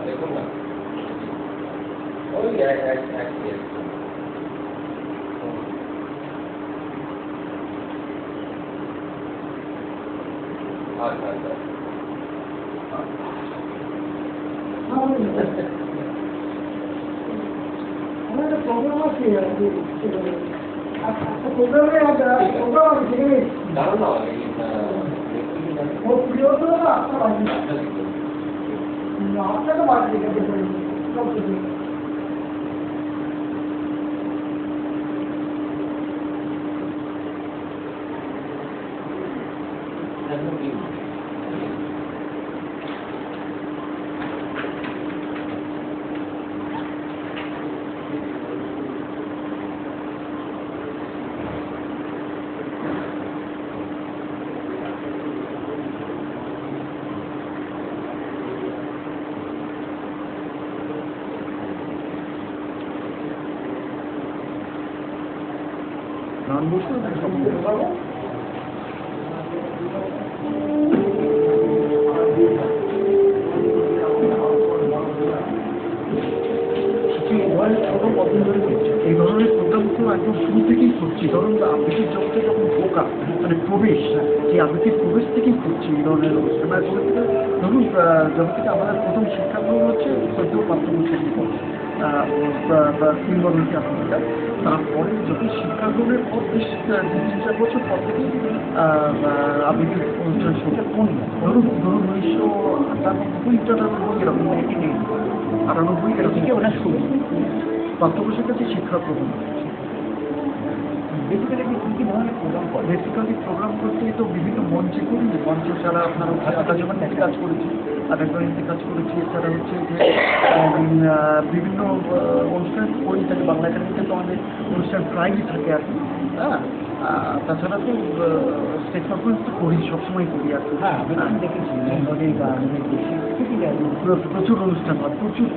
দেখুন না ওই এক আচ্ছা আমার একটা প্রোগ্রাম আছে প্রোগ্রামে প্রোগ্রাম আছে দাঁড়ান না ও প্রিয় তো না আপনাকে বাড়ি থেকে নাম বসে পারবো এই ধরনের প্রোগ্রাম তো একদম শুরু থেকেই করছি। ধরুন আবৃত্তির জগতে যখন ঢোকা মানে প্রবেশ, সেই আবৃত্তির প্রবেশ থেকেই করছি এই ধরনের অনুষ্ঠান। মানে ধরুন যখন থেকে আমাদের প্রথম শিক্ষাগ্রহণ হচ্ছে সদ্য প্রাথমিক শিক্ষক 3 বছর আপনার, তারপরে যখন শিক্ষাগ্রহণের পর বেশ 2-3-4 বছর পর থেকে আবৃত্তির অনুষ্ঠান শুরু। ধরুন 1998-99 এরকম 98 এরকম ওরা শুরু প্রাপ্তবয়স্কের কাছে শিক্ষা গ্রহণ। বেসিক্যালি কী ধরনের প্রোগ্রাম করে? বেসিক্যালি প্রোগ্রাম করতে তো বিভিন্ন মঞ্চে করি। মঞ্চ ছাড়া আপনার আকাশবাণীতে কাজ করেছি, আকাশবাণীতে কাজ করেছি। এছাড়া হচ্ছে যে বিভিন্ন অনুষ্ঠান করি থাকে। বাংলা একাডেমিতে তো আমাদের অনুষ্ঠান প্রায়ই থাকে আর কি। হ্যাঁ, তাছাড়া তো স্টেজ পারফরমেন্স তো করি, সবসময় করি আর কি। হ্যাঁ, আমি দেখেছি প্রচুর অনুষ্ঠান হয়, প্রচুর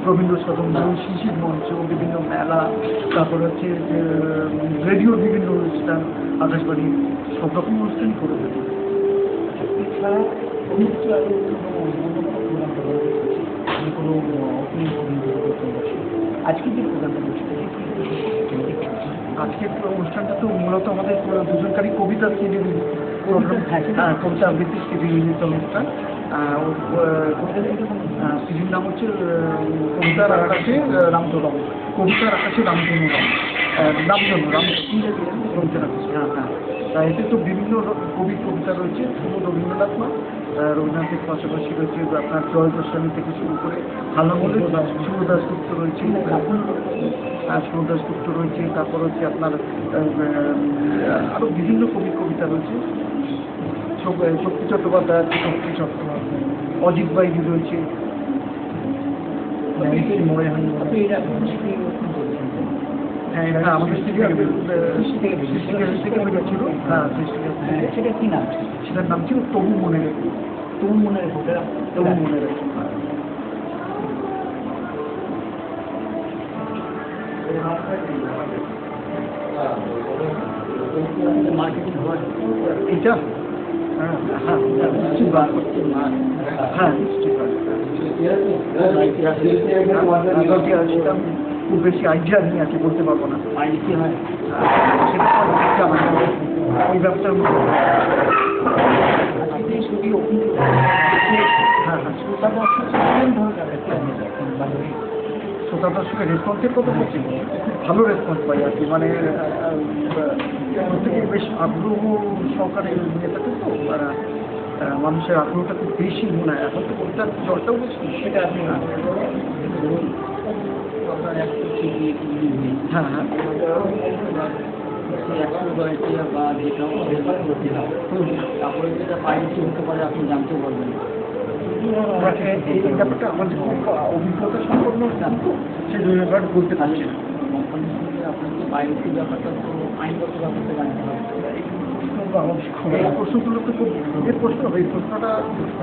রবীন্দ্র সদন, শিশির মঞ্চ, বিভিন্ন মেলা, তারপরে হচ্ছে যে রেডিওর বিভিন্ন অনুষ্ঠান, আকাশবাণী, সব রকম অনুষ্ঠানই করে থাকি। এছাড়া আজকে যে প্রোগ্রামটা বলছি, আজকের অনুষ্ঠানটা তো মূলত আমাদের দুজনকারই কবিতা সিরিজ প্রোগ্রাম, কবিতা আবৃত্তি সিরিজ অনুষ্ঠান। সিরিজ নাম হচ্ছে কবিতার আকাশে রামধনু, কবিতার আকাশে রামধনু, রামধনু কবিতার আকাশে। হ্যাঁ, এতে তো বিভিন্ন কবির কবিতা রয়েছে, শুধু রবীন্দ্রনাথ নয়, রবীন্দ্রনাথের পাশাপাশি রয়েছে আপনার জয় গোস্বামী থেকে শুরু করে হালামলের সুরদাসগুপ্ত রয়েছে, সুরদাসগুপ্ত রয়েছে, তারপর হচ্ছে আপনার আরও বিভিন্ন কবির কবিতা রয়েছে। শক্তি চট্টোপাধ্যায় আছে, শক্তি চট্টোপাধ্যায়, অজিত বাইজি রয়েছে। হ্যাঁ, এটা আমাদের থেকে বেরিয়েছিল। হ্যাঁ, সেটা কি নাম? সেটার নাম ছিল তবু মনে রেখো। তবু মনে রেখো, তবু মনে রেখো। মার্কেটিং হয় এটা। হ্যাঁ, নিশ্চয়ই বার করতে। হ্যাঁ, নিশ্চয়ই খুব বেশি আইডিয়া নিয়ে আছে, বলতে পারবো না। কি হয় সেটা ওই ব্যবসার মধ্যে শ্রোতা দর্শক কেমন ধরনের রেসপন্স মানে শ্রোতা দর্শকের রেসপন্সের কথা বলছি খুব ভালো রেসপন্স পাই আর কি মানে প্রত্যেকে বেশ আগ্রহ সহকারে নিয়ে থাকে তো মানুষের আগ্রহটা খুব বেশি মনে হয় এখন তো কবিতার জলটাও বেশি সেটা আপনি ধরুন আপনার 100 কেজি হ্যাঁ হ্যাঁ 100 বা যেটাও তারপরে যেটা পাইছি হতে পারে আপনি জানতে পারবেন। এই ব্যাপারটা আমাদের খুব অভিজ্ঞতা সম্পন্ন জানতো সেই জন্য ব্যাপারটা বলতে পারছি না। কোম্পানির সঙ্গে আপনাকে পাইছি ব্যাপারটা তো আইনগত ব্যাপারটা জানতে হবে। এই প্রশ্নগুলো তো খুব এই প্রশ্নটা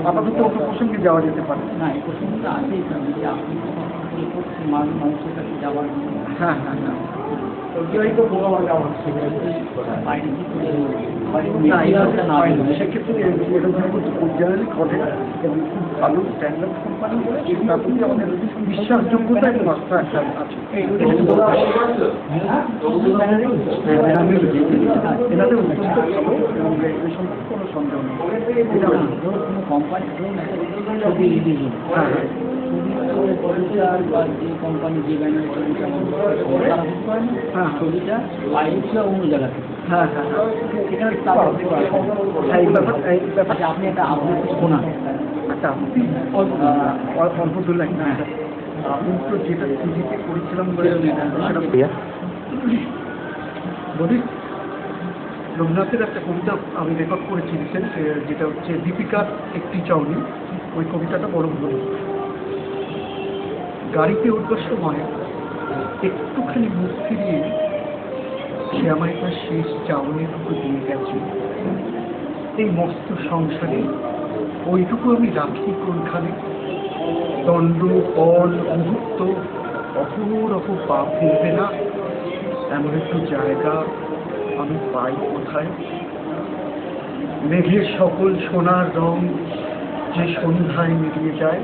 আপাতত অন্য প্রসঙ্গে যাওয়া যেতে পারে। না এই প্রশ্নটা আছেই থাকবে যে আপনি করছেন মানুষের কাছে যাওয়ার জন্য। হ্যাঁ হ্যাঁ হ্যাঁ সেক্ষেত্রে এরকম জেনারেলি ঘটে এবং খুব ভালো স্ট্যান্ডার্ড কোম্পানি বলেছে তার প্রতি আমাদের বিশ্বাসযোগ্যতা এবং আস্থা একটা আছে। এনাদের অত্যন্ত ভালো এবং এই সম্পর্কে কোনো সন্দেহ নেই। এটা কোনো কোম্পানি ছবি রিলিজ হ্যাঁ প্রডিউসার বা যে কোম্পানি যে ব্যানার ছবিটা তারা বুঝতে পারে না হ্যাঁ ছবিটা পাইছে অন্য জায়গা থেকে। হ্যাঁ হ্যাঁ এখানে তারা এই ব্যাপারটা আপনি একটা আপডেট শোনান আচ্ছা অল্পদুল্লাহ আমি তো যেটা সিজিতে করেছিলাম সেটা বলি রবীন্দ্রনাথের একটা কবিতা আমি রেকর্ড করেছি রিসেন্ট যেটা হচ্ছে দীপিকার একটি চাউনি। ওই কবিতাটা বড় ভালো গাড়িতে উঠবার সময় একটুখানি মুখ ফিরিয়ে সে আমায় তার শেষ চাউনিটুকু দিয়ে গেছে। এই মস্ত সংসারে ওইটুকু আমি রাখি কোনখানে? দণ্ড ফল মুহূর্ত অহরহ পা ফেলবে না এমন একটু জায়গা আমি পাই কোথায়? মেঘের সকল সোনার রং যে সন্ধ্যায় মিলিয়ে যায়,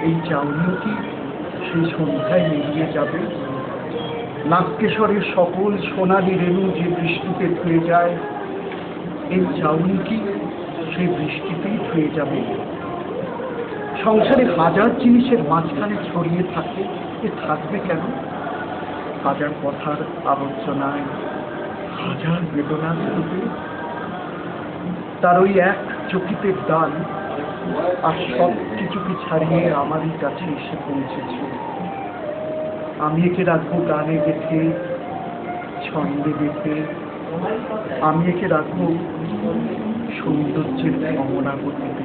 এই চাউনিও কি সেই সন্ধ্যায় মিলিয়ে যাবে? নাগকেশরের সকল সোনালি রেণু যে বৃষ্টিতে ধুয়ে যায়, এই চাউনি কি সেই বৃষ্টিতেই ধুয়ে যাবে? সংসারে হাজার জিনিসের মাঝখানে ছড়িয়ে থাকে, এ থাকবে কেন? হাজার কথার আবর্জনায়, হাজার বেদনার রূপে তার ওই এক চকিতের ডাল আর সব কিছুকে ছাড়িয়ে আমারই কাছে এসে পৌঁছেছে। আমি একে রাখবো গানে গেঁথে, ছন্দে গেঁথে, আমি একে রাখবো সৌন্দর্যের কামনা গতিতে।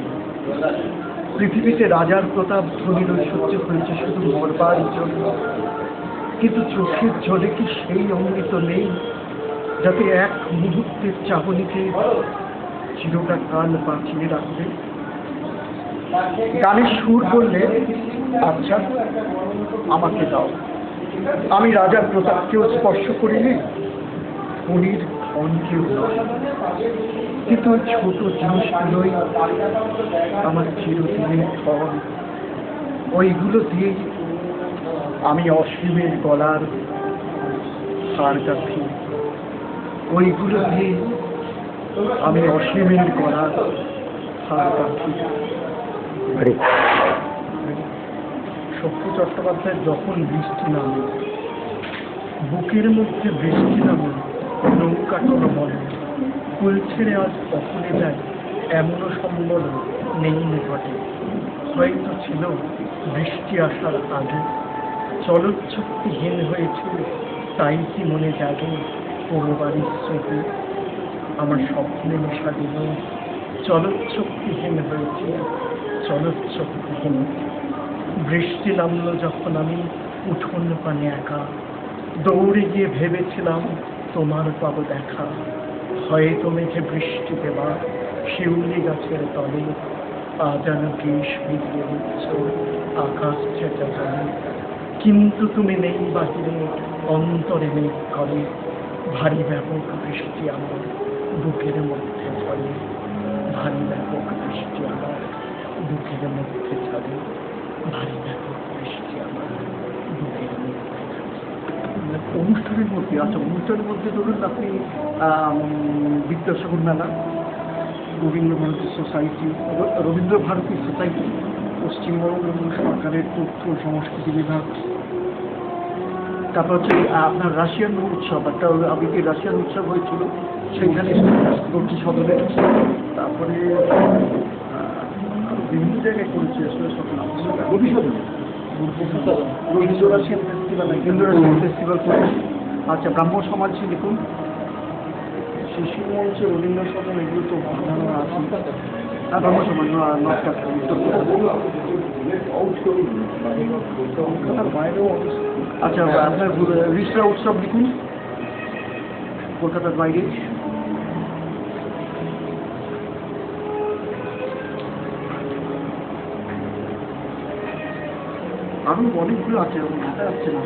পৃথিবীতে রাজার প্রতাপ ধনীর ঐশ্বর্য হয়েছে শুধু মরবার জন্য, কিন্তু চোখের জলে কি সেই অমৃত নেই যাতে এক মুহূর্তের চাহনিকে চিরটা কাল বাঁচিয়ে রাখবে? গানের সুর বললে আচ্ছা আমাকে দাও, আমি রাজার প্রতাপকেও স্পর্শ করিনি, ধনীর ধনকেও নয়, কিন্তু ওই ছোট জিনিসগুলোই আমার চিরদিনের ধন। ওইগুলো দিয়েই আমি অসীমের গলার হার গাঁথি, ওইগুলো দিয়েই আমি অসীমের গলার হার গাঁথি। সত্য চট্টোপাধ্যায় যখন বৃষ্টি নামে, বুকের মধ্যে বৃষ্টি নামে, নৌকা টলমল, ফুল ছেড়ে আজ কখনে যায় এমনও সম্বল নেই নিকটে। হয়তো ছিল বৃষ্টি আসার আগে, চলচ্ছক্তিহীন হয়েছিল তাই কি মনে জাগে কোনো বাড়ির স্মৃতি? আমার স্বপ্নে মেশা দিল চলচ্ছক্তিহীন হয়েছে, চলচ্ছক্তিহীন। বৃষ্টি নামলো যখন আমি উঠোন পানে একা, দৌড়ে গিয়ে ভেবেছিলাম তোমার পাবো দেখা। হয়তো মেঘে বৃষ্টি দেওয়া শিউলি গাছের তলে, যেন কেশ ভিজিয়ে দিচ্ছ আকাশ ছেঁচা জলে। কিন্তু তুমি নেই বাহিরে, অন্তরে মেঘ করে, ভারী ব্যাপক বৃষ্টি আমার বুকের মধ্যে ঝরে, ভারী ব্যাপক বৃষ্টি আমার বুকের মধ্যে ঝরে, ভারী ব্যাপক বৃষ্টি আমার বুকের মধ্যে ঝরে। অনুষ্ঠানের মধ্যে আচ্ছা অনুষ্ঠানের মধ্যে ধরুন আপনি বিদ্যাসাগর মেলা রবীন্দ্রভারতী সোসাইটি, রবীন্দ্রভারতী সোসাইটি, পশ্চিমবঙ্গ সরকারের তথ্য ও সংস্কৃতি বিভাগ। তারপর হচ্ছে আপনার রাশিয়ান উৎসব, একটা আবৃত্তির রাশিয়ান উৎসব হয়েছিল, সেইখানে রাষ্ট্রপতি সদরে। তারপরে বিভিন্ন জায়গায় করেছে আসলে ইন্দো রাশিয়ান ফেস্টিভ্যাল করেছে। আচ্ছা, ব্রাহ্ম সমাজ দেখুন, শিশু মঞ্চে রবীন্দ্র সদন, এগুলো তো বাঁধানো আছে। ব্রাহ্ম সমাজ নর্থ কলকাতার বাইরেও। আচ্ছা, আপনার রিসরা উৎসব দেখুন, কলকাতার বাইরে। আরও অনেকগুলো আছে, মাথায় আসছে না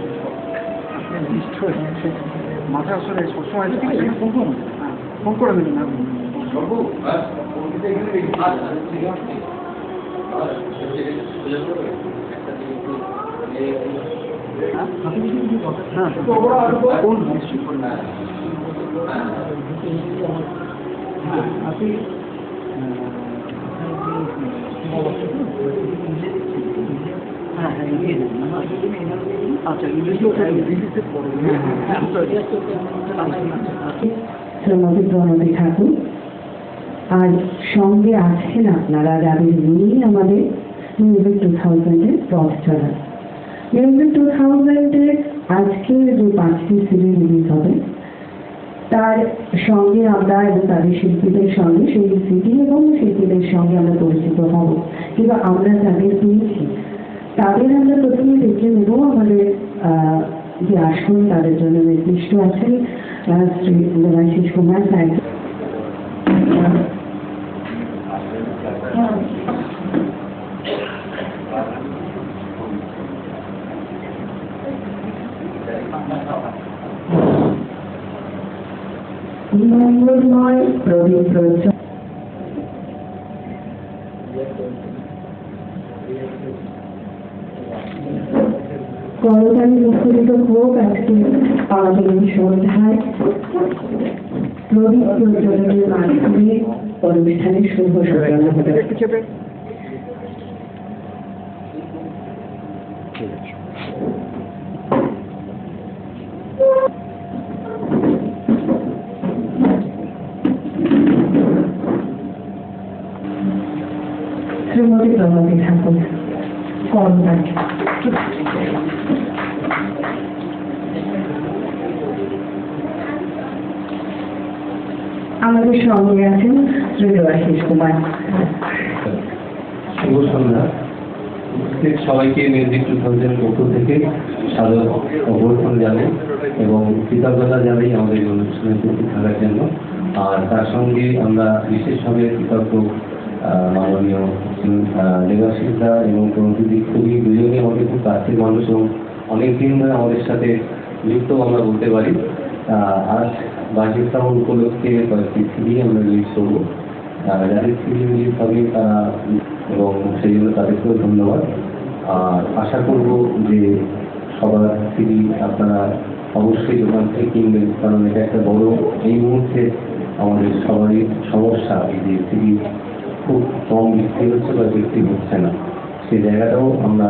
আপনি লিস্ট হয়ে যাচ্ছে, মাথায় আসলে সবসময় ফোন করে দেবেন। আচ্ছা, শ্রীমতী প্রণতি ঠাকুর আর সঙ্গে আছেন আপনারা, যাদের নিয়ে আমাদের মিউজিক 2000-এর পথ চলা। মিউজিক 2000-এর আজকের যে 5টি সিডি রিলিজ হবে, তার সঙ্গে আমরা এবং তাদের শিল্পীদের সঙ্গে, সেই সিডি এবং শিল্পীদের সঙ্গে আমরা পরিচিত হব, কিংবা আমরা যাদের পেয়েছি তাদের আমরা প্রথমে দেখে নেব। আমাদের যে আসন তাদের জন্য নির্দিষ্ট আছে, শ্রী দেবাশিস কুমার স্যার। মঙ্গলময় প্রদীপ প্রজ্বল করতালি মুখরিত হোক আজকে আমাদের এই সন্ধ্যায় প্রদীপ প্রজ্বলনের মাধ্যমে অনুষ্ঠানের শুভ সূচনা হবে। শ্রীমতী প্রণতি ঠাকুর করতালি। আমাদের সঙ্গে আছেন শ্রী দেবাশিস কুমার। শুভ সন্ধ্যা। উপস্থিত সবাইকে মিউজিক 2000-এর পক্ষ থেকে সাদর অভ্যর্থনা জানাই এবং কৃতজ্ঞতা জানাই আমাদের এই অনুষ্ঠানে উপস্থিত থাকার জন্য। আর তার সঙ্গে আমরা বিশেষভাবে কৃতজ্ঞ মাননীয় দেবাশিস দা এবং প্রণতি, খুবই দুজনেই আমাদের খুব কাছের মানুষ এবং অনেকদিন ধরে আমাদের সাথে যুক্ত আমরা বলতে পারি। আজ বার্ষিক শ্রাবণ উপলক্ষে কয়েকটি সিডি আমরা রিলিজ করবো, যাদের সিডি রিলিজ হবে তারা, এবং সেই জন্য তাদেরকেও ধন্যবাদ। আর আশা করব যে সবার সিডি আপনারা অবশ্যই দোকান থেকে কিনবেন, কারণ এটা একটা বড়, এই মুহূর্তে আমাদের সবারই সমস্যা, এই যে সিডি খুব কম বিক্রি হচ্ছে বা বিক্রি হচ্ছে না, সেই জায়গাটাও আমরা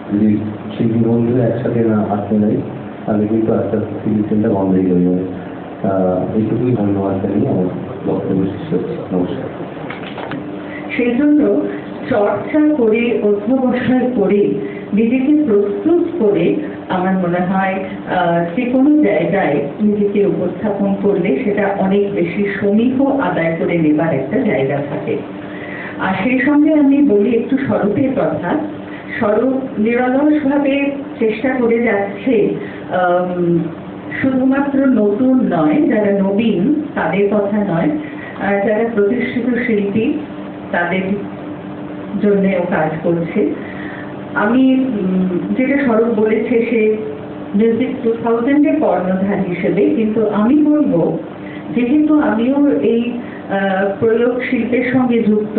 যদি শিল্পী বন্ধুরা একসাথে না হাত মেলাই তাহলে কিন্তু আস্তে আস্তে সিডি সেলটা বন্ধ হয়ে যাবে। এইটুকুই ধন্যবাদ জানিয়ে আমার বক্তব্য শেষ হচ্ছে। নমস্কার। সেই জন্য চর্চা করে, অধ্যবসায় করে, নিজেকে প্রস্তুত করে আমার মনে হয় যে কোনো জায়গায় নিজেকে উপস্থাপন করলে সেটা অনেক বেশি সমীহ আদায় করে নেবার একটা জায়গা থাকে। আর সেই সঙ্গে আমি বলি একটু স্বরূপের কথা। স্বরূপ নিরলসভাবে চেষ্টা করে যাচ্ছে, শুধুমাত্র নতুন নয়, যারা নবীন তাদের কথা নয়, যারা প্রতিষ্ঠিত শিল্পী তাদের জন্যেও কাজ করছে। আমি যেটা স্বরূপ বলেছে সে মিউজিক 2000-এর কর্ণধার হিসেবে, কিন্তু আমি বলবো যেহেতু আমিও এই প্রয়োগ শিল্পের সঙ্গে যুক্ত,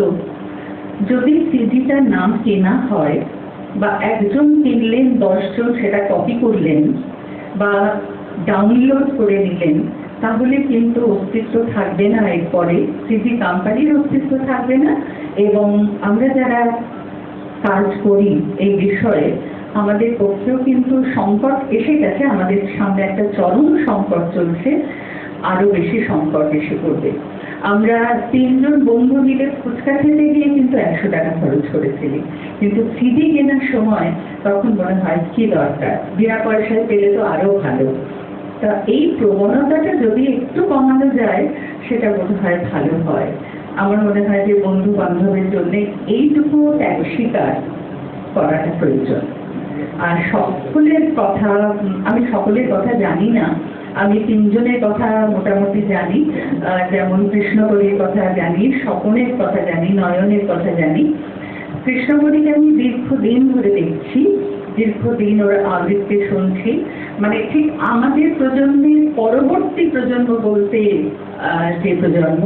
যদি সিডিটার নাম কেনা হয় বা একজন কিনলেন, 10 জন সেটা কপি করলেন বা ডাউনলোড করে নিলেন, তাহলে কিন্তু অস্তিত্ব থাকবে না, এরপরে সিডি কোম্পানির অস্তিত্ব থাকবে না, এবং আমরা যারা কাজ করি এই বিষয়ে আমাদের পক্ষেও কিন্তু সংকট এসে গেছে, আমাদের সামনে একটা চরম সংকট চলছে, আরো বেশি সংকট এসে পড়বে। আমরা 3 জন বন্ধু মিলে ফুচকা খেতে গিয়ে কিন্তু 100 টাকা খরচ করেছিলি, কিন্তু সিডি কেনার সময় তখন মনে হয় কি দরকার, বিনা পয়সায় পেলে তো আরো ভালো। তা এই প্রবণতাটা যদি একটু কমানো যায় সেটা মনে হয় ভালো হয়। আমার মনে হয় যে বন্ধু বান্ধবের জন্য এইটুকু ত্যাগ স্বীকার করাটা প্রয়োজন। আর সকলের কথা, আমি সকলের কথা জানি না, আমি 3 জনের কথা মোটামুটি জানি, যেমন কৃষ্ণকলির কথা জানি, স্বপনের কথা জানি, নয়নের কথা জানি। কৃষ্ণকলিকে আমি দীর্ঘদিন ধরে দেখছি, দীর্ঘদিন ওর আবৃত্তি শুনছি, মানে ঠিক আমাদের প্রজন্মের পরবর্তী প্রজন্ম বলতে যে প্রজন্ম